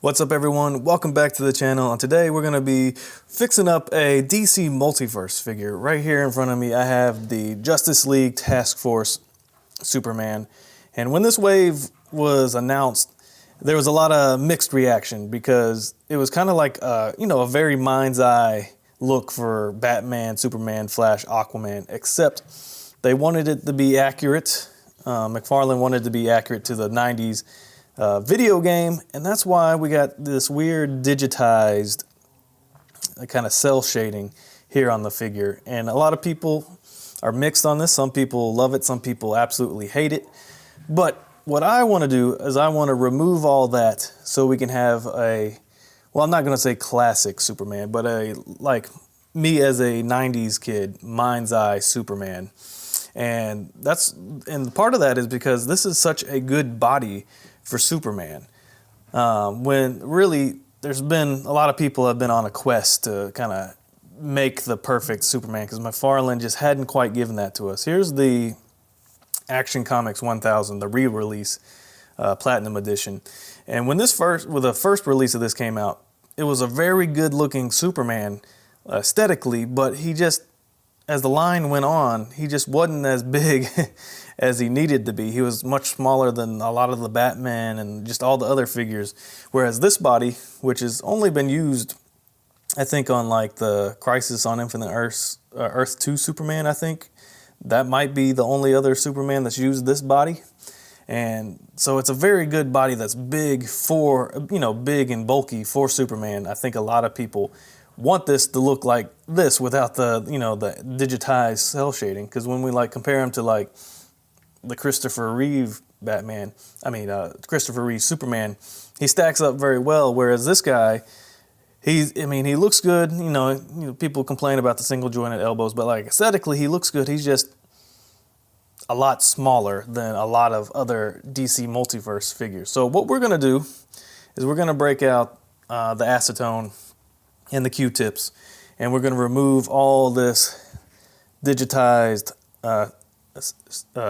What's up, everyone? Welcome back to the channel, and today we're going to be fixing up a DC Multiverse figure. Right here in front of me I have the Justice League Task Force Superman, and when this wave was announced there was a lot of mixed reaction because it was kind of like a very mind's eye look for Batman, Superman, Flash, Aquaman, except they wanted it to be accurate. Mcfarlane wanted to be accurate to the 90s video game, and that's why we got this weird digitized kind of cell shading here on the figure. And a lot of people are mixed on this. Some people love it, some people absolutely hate it. But what I want to do is I want to remove all that so we can have a, well, I'm not going to say classic Superman, but a, like me as a 90s kid, mind's eye Superman. And part of that is because this is such a good body for Superman. When really there's been a lot of people have been on a quest to kind of make the perfect Superman, because Mcfarlane just hadn't quite given that to us. Here's the Action Comics 1000, the re-release, Platinum Edition. And when the first release of this came out, it was a very good looking Superman aesthetically, but he just, as the line went on, he just wasn't as big as he needed to be. He was much smaller than a lot of the Batman and just all the other figures. Whereas this body, which has only been used, I think, on like the Crisis on Infinite Earths, Earth 2 Superman, I think. That might be the only other Superman that's used this body. And so it's a very good body that's big for, big and bulky for Superman. I think a lot of people want this to look like this without the, the digitized cell shading. Because when we compare him to the Christopher Reeve Batman, Christopher Reeve Superman, he stacks up very well. Whereas this guy, he looks good. People complain about the single jointed elbows, but aesthetically he looks good. He's just a lot smaller than a lot of other DC Multiverse figures. So what we're gonna do is we're gonna break out the acetone and the Q-tips, and we're gonna remove all this digitized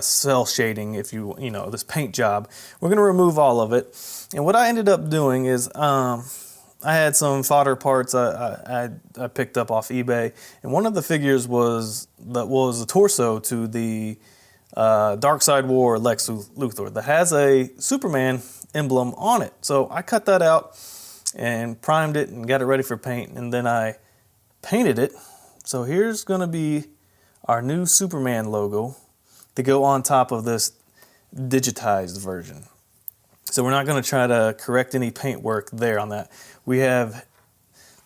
cell shading, if this paint job. We're gonna remove all of it. And what I ended up doing is I had some fodder parts I picked up off eBay, and one of the figures was the torso to the Darkseid War Lex Luthor that has a Superman emblem on it. So I cut that out and primed it and got it ready for paint, and then I painted it. So here's gonna be our new Superman logo to go on top of this digitized version. So we're not gonna try to correct any paint work there on that. We have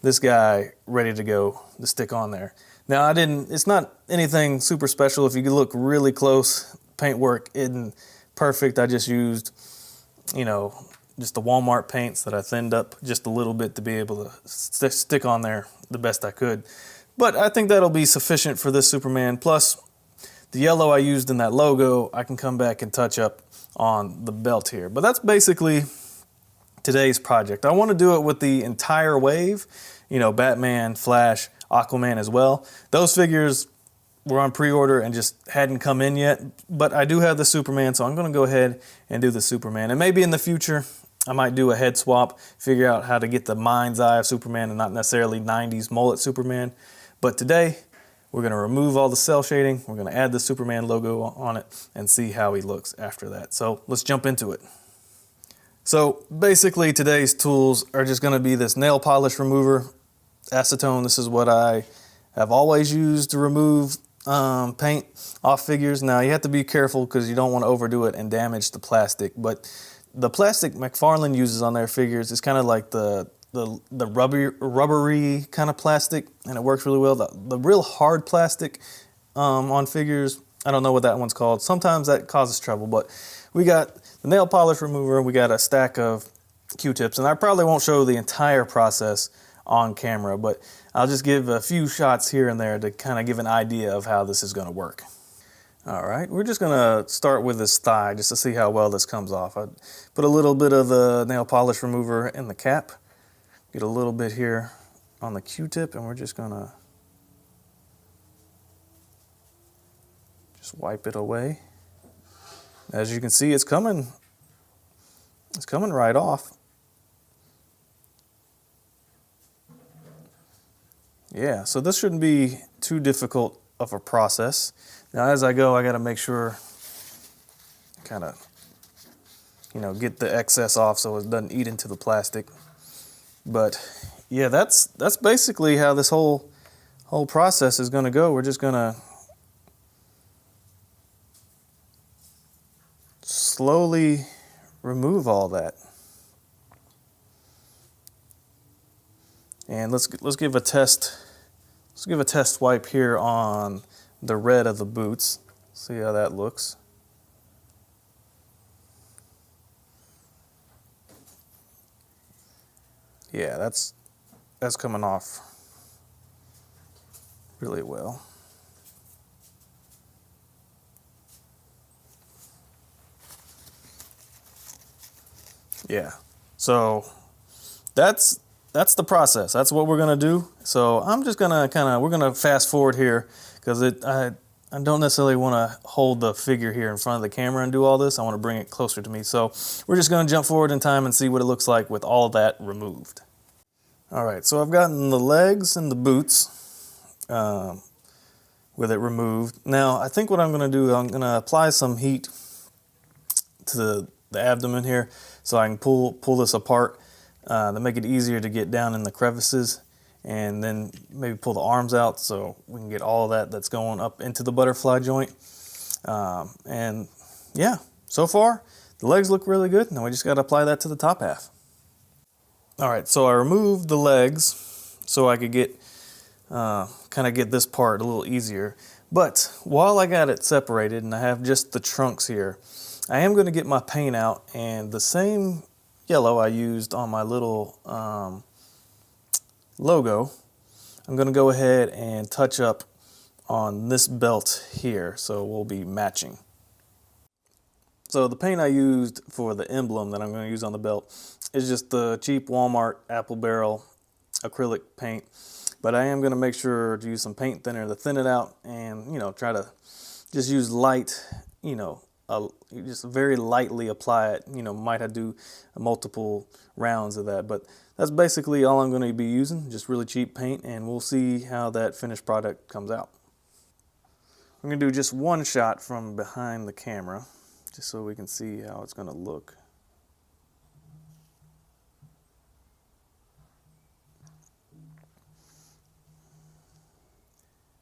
this guy ready to go to stick on there. Now it's not anything super special. If you look really close, paint work isn't perfect. I just used, just the Walmart paints that I thinned up just a little bit to be able to stick on there the best I could. But I think that'll be sufficient for this Superman. Plus, the yellow I used in that logo, I can come back and touch up on the belt here. But that's basically today's project. I want to do it with the entire wave, Batman, Flash, Aquaman as well. Those figures were on pre-order and just hadn't come in yet, but I do have the Superman, so I'm going to go ahead and do the Superman. And maybe in the future, I might do a head swap, figure out how to get the mind's eye of Superman and not necessarily 90s mullet Superman. But today, we're going to remove all the cell shading, we're going to add the Superman logo on it, and see how he looks after that. So let's jump into it. So basically today's tools are just going to be this nail polish remover, acetone. This is what I have always used to remove paint off figures. Now you have to be careful because you don't want to overdo it and damage the plastic, but the plastic Mcfarlane uses on their figures is kind of like the rubbery kind of plastic, and it works really well. The real hard plastic on figures, I don't know what that one's called. Sometimes that causes trouble, but we got the nail polish remover, we got a stack of Q-tips, and I probably won't show the entire process on camera, but I'll just give a few shots here and there to kind of give an idea of how this is going to work. All right, we're just gonna start with this thigh just to see how well this comes off. I put a little bit of the nail polish remover in the cap, get a little bit here on the Q-tip, and we're just gonna wipe it away. As you can see, it's coming right off. Yeah, so this shouldn't be too difficult of a process. Now as I go, I gotta make sure, kind of, get the excess off so it doesn't eat into the plastic. But yeah, that's basically how this whole process is gonna go. We're just gonna slowly remove all that. And let's give a test. Let's give a test wipe here on the red of the boots. See how that looks. Yeah, that's coming off really well. Yeah, so that's the process. That's what we're gonna do. So I'm just gonna we're gonna fast forward here because I don't necessarily want to hold the figure here in front of the camera and do all this. I want to bring it closer to me. So we're just gonna jump forward in time and see what it looks like with all that removed. All right, so I've gotten the legs and the boots with it removed. Now I think what I'm gonna do, I'm gonna apply some heat to the abdomen here so I can pull this apart to make it easier to get down in the crevices, and then maybe pull the arms out so we can get all of that's going up into the butterfly joint. And yeah, so far the legs look really good. Now we just got to apply that to the top half. All right, so I removed the legs so I could get kind of get this part a little easier. But while I got it separated and I have just the trunks here, I am going to get my paint out, and the same yellow I used on my little logo, I'm going to go ahead and touch up on this belt here, so we'll be matching. So the paint I used for the emblem that I'm going to use on the belt is just the cheap Walmart Apple Barrel acrylic paint, but I am going to make sure to use some paint thinner to thin it out, and try to just use light, just very lightly apply it. Might have to do multiple rounds of that, but that's basically all I'm going to be using, just really cheap paint, and we'll see how that finished product comes out. I'm going to do just one shot from behind the camera, just so we can see how it's going to look.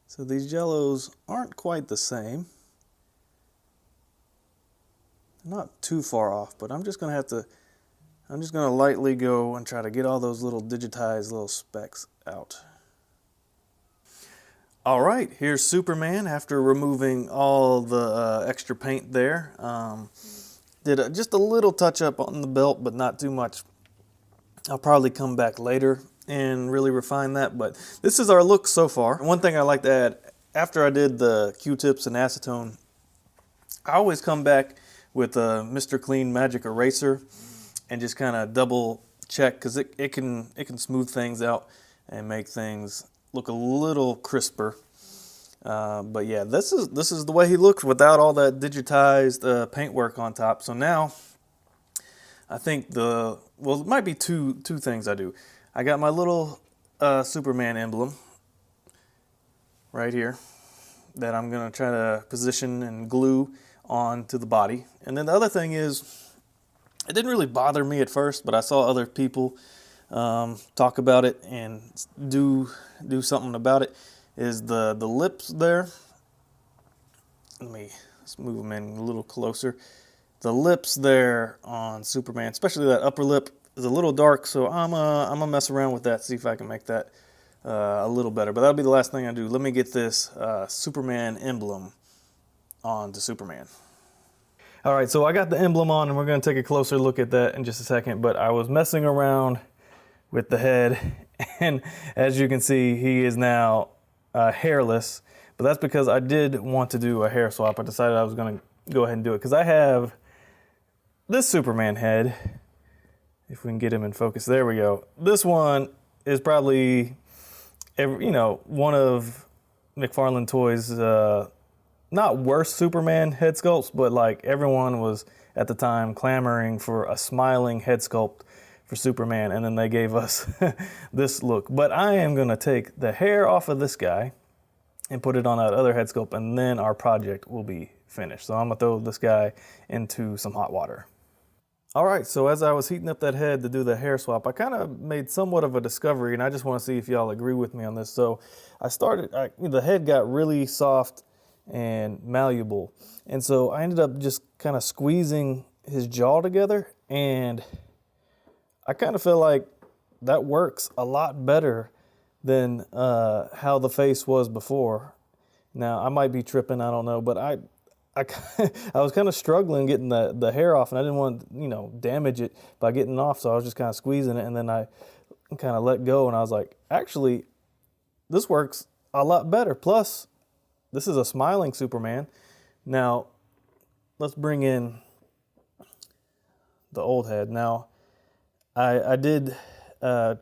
So these jellos aren't quite the same. Not too far off, but I'm just going to lightly go and try to get all those little digitized little specks out. All right, here's Superman after removing all the extra paint there. Did just a little touch up on the belt, but not too much. I'll probably come back later and really refine that, but this is our look so far. One thing I like to add, after I did the Q-tips and acetone, I always come back with a Mr. Clean Magic Eraser and just kind of double check, because it can smooth things out and make things look a little crisper. But yeah, this is the way he looks without all that digitized paintwork on top. So now I think it might be two things I do. I got my little Superman emblem right here that I'm gonna try to position and glue onto the body. And then the other thing is, it didn't really bother me at first, but I saw other people talk about it and do something about it, is the lips there. Let's move them in a little closer. The lips there on Superman, especially that upper lip, is a little dark, so I'm gonna mess around with that, see if I can make that a little better. But that'll be the last thing I do. Let me get this Superman emblem onto Superman. All right, so I got the emblem on, and we're going to take a closer look at that in just a second, but I was messing around with the head, and as you can see, he is now hairless, but that's because I did want to do a hair swap. I decided I was going to go ahead and do it, because I have this Superman head. If we can get him in focus, there we go. This one is probably, one of Mcfarlane Toys' not worst Superman head sculpts, but like everyone was at the time clamoring for a smiling head sculpt for Superman, and then they gave us this look. But I am going to take the hair off of this guy and put it on that other head sculpt, and then our project will be finished. So I'm going to throw this guy into some hot water. All right, so as I was heating up that head to do the hair swap, I kind of made somewhat of a discovery, and I just want to see if y'all agree with me on this. So the head got really soft and malleable, and so I ended up just kind of squeezing his jaw together, and I kind of feel like that works a lot better than how the face was before. Now, I might be tripping, I don't know, but I was kind of struggling getting the hair off, and I didn't want to, damage it by getting it off, so I was just kind of squeezing it, and then I kind of let go, and I was like, actually, this works a lot better. Plus, this is a smiling Superman. Now, let's bring in the old head. Now, I did, felt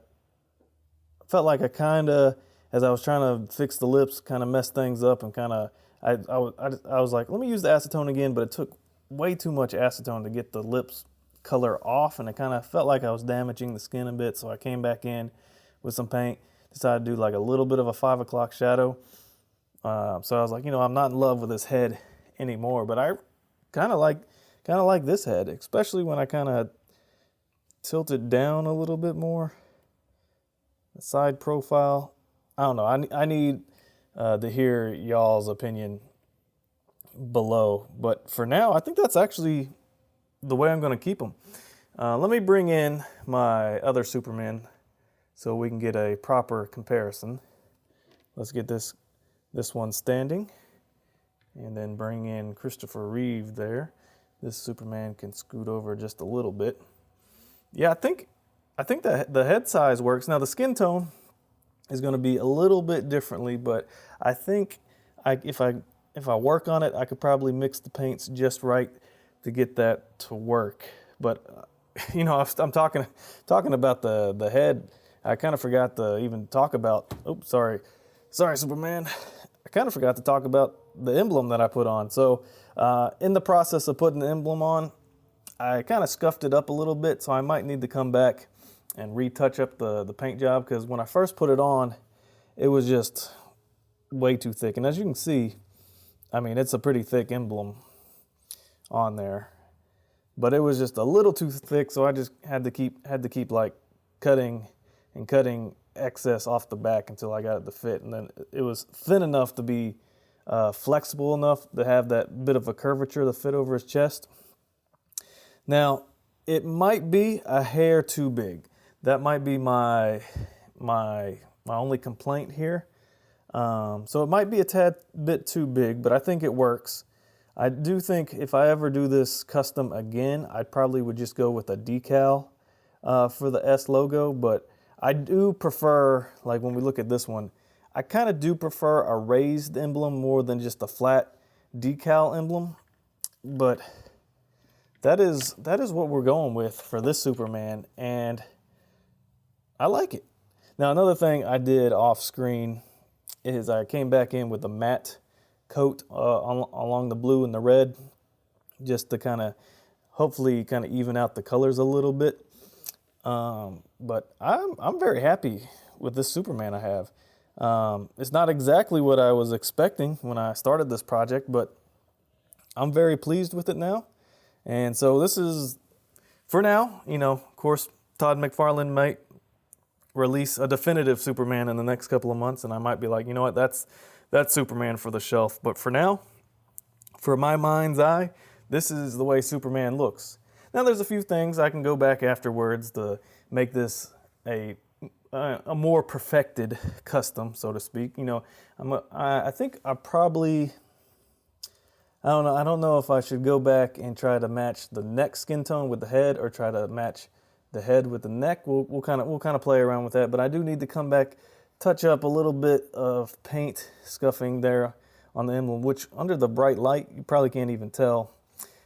like I kind of, as I was trying to fix the lips, kind of messed things up, and kind of, I was like, let me use the acetone again, but it took way too much acetone to get the lips color off, and it kind of felt like I was damaging the skin a bit, so I came back in with some paint, decided to do like a little bit of a 5 o'clock shadow. So I was like, I'm not in love with this head anymore, but I kind of like this head, especially when I kind of tilt it down a little bit more. The side profile, I don't know. I need to hear y'all's opinion below, but for now, I think that's actually the way I'm going to keep them. Let me bring in my other Superman so we can get a proper comparison. Let's get this one standing, and then bring in Christopher Reeve there. This Superman can scoot over just a little bit. Yeah, I think that the head size works. Now the skin tone is going to be a little bit differently, but I think if I work on it, I could probably mix the paints just right to get that to work. But I'm talking about the head. I kind of forgot to even talk about. Oops, sorry, Superman. I kind of forgot to talk about the emblem that I put on. So in the process of putting the emblem on, I kind of scuffed it up a little bit, so I might need to come back and retouch up the paint job, because when I first put it on, it was just way too thick. And as you can see, I mean, it's a pretty thick emblem on there, but it was just a little too thick, so I just had to keep like cutting excess off the back until I got it to fit. And then it was thin enough to be flexible enough to have that bit of a curvature to fit over his chest. Now, it might be a hair too big. That might be my only complaint here. So it might be a tad bit too big, but I think it works. I do think if I ever do this custom again, I probably would just go with a decal for the S logo, but I do prefer, like when we look at this one, I kind of do prefer a raised emblem more than just a flat decal emblem, but that is what we're going with for this Superman, and I like it. Now, another thing I did off screen is I came back in with a matte coat along the blue and the red, just to kind of hopefully kind of even out the colors a little bit. But I'm very happy with this Superman I have. It's not exactly what I was expecting when I started this project, but I'm very pleased with it now. And so this is, for now, of course, Todd McFarlane might release a definitive Superman in the next couple of months, and I might be like, you know what, that's Superman for the shelf. But for now, for my mind's eye, this is the way Superman looks. Now, there's a few things I can go back afterwards to make this a more perfected custom, so to speak. I think I probably, I don't know if I should go back and try to match the neck skin tone with the head, or try to match the head with the neck. We'll kind of play around with that, but I do need to come back, touch up a little bit of paint scuffing there on the emblem, which under the bright light you probably can't even tell.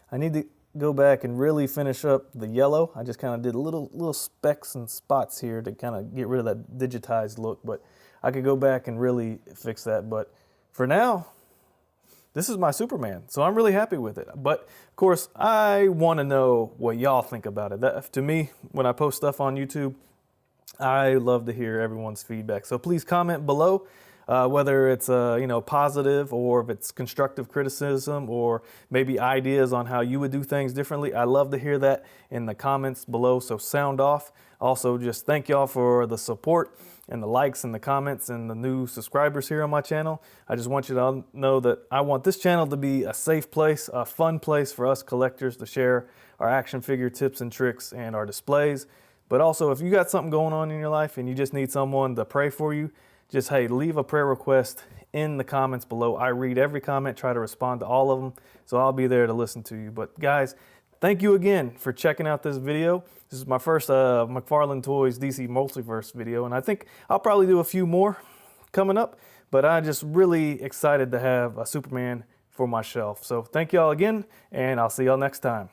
I need to go back and really finish up the yellow. I just kind of did little specks and spots here to kind of get rid of that digitized look, but I could go back and really fix that. But for now, this is my Superman. So I'm really happy with it. But of course, I want to know what y'all think about it. That, to me, when I post stuff on YouTube, I love to hear everyone's feedback. So please comment below, whether it's positive, or if it's constructive criticism, or maybe ideas on how you would do things differently. I love to hear that in the comments below, so sound off. Also, just thank y'all for the support and the likes and the comments and the new subscribers here on my channel. I just want you to know that I want this channel to be a safe place, a fun place for us collectors to share our action figure tips and tricks and our displays. But also, if you got something going on in your life and you just need someone to pray for you, just, hey, leave a prayer request in the comments below. I read every comment, try to respond to all of them, so I'll be there to listen to you. But guys, thank you again for checking out this video. This is my first Mcfarlane Toys DC Multiverse video, and I think I'll probably do a few more coming up, but I'm just really excited to have a Superman for my shelf. So thank y'all again, and I'll see y'all next time.